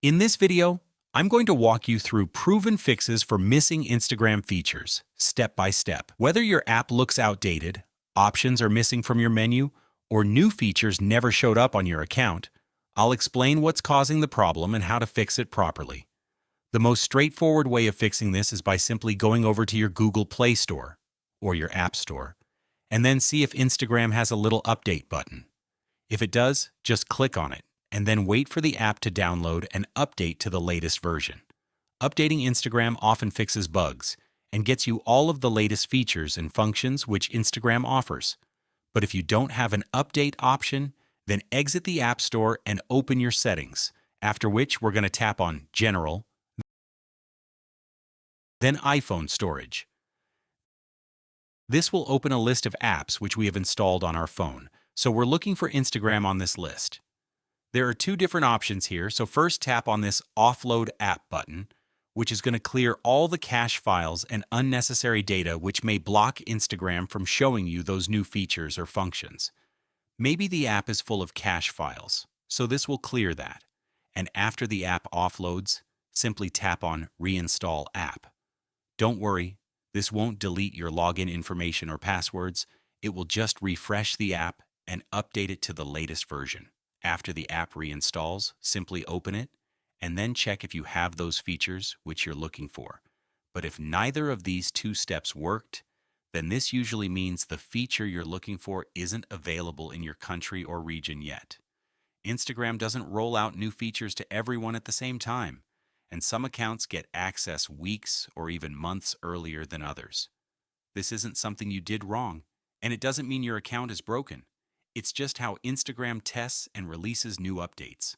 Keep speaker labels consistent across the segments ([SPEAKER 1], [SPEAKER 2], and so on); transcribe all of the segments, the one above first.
[SPEAKER 1] In this video, I'm going to walk you through proven fixes for missing Instagram features, step by step. Whether your app looks outdated, options are missing from your menu, or new features never showed up on your account, I'll explain what's causing the problem and how to fix it properly. The most straightforward way of fixing this is by simply going over to your Google Play Store or your App Store, and then see if Instagram has a little update button. If it does, just click on it, and then wait for the app to download and update to the latest version. Updating Instagram often fixes bugs and gets you all of the latest features and functions which Instagram offers. But if you don't have an update option, then exit the App Store and open your settings, after which we're going to tap on General, then iPhone Storage. This will open a list of apps which we have installed on our phone, so we're looking for Instagram on this list. There are two different options here, so first tap on this Offload App button, which is going to clear all the cache files and unnecessary data which may block Instagram from showing you those new features or functions. Maybe the app is full of cache files, so this will clear that. And after the app offloads, simply tap on Reinstall App. Don't worry, this won't delete your login information or passwords. It will just refresh the app and update it to the latest version. After the app reinstalls, simply open it and then check if you have those features which you're looking for. But if neither of these two steps worked, then this usually means the feature you're looking for isn't available in your country or region yet. Instagram doesn't roll out new features to everyone at the same time, and some accounts get access weeks or even months earlier than others. This isn't something you did wrong, and it doesn't mean your account is broken. It's just how Instagram tests and releases new updates.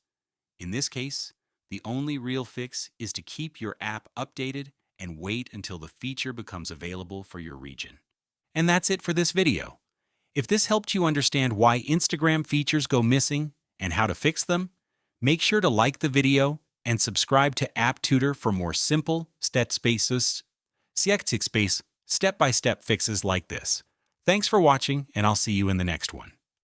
[SPEAKER 1] In this case, the only real fix is to keep your app updated and wait until the feature becomes available for your region. And that's it for this video. If this helped you understand why Instagram features go missing and how to fix them, make sure to like the video and subscribe to App Tutor for more simple, step-by-step fixes like this. Thanks for watching, and I'll see you in the next one.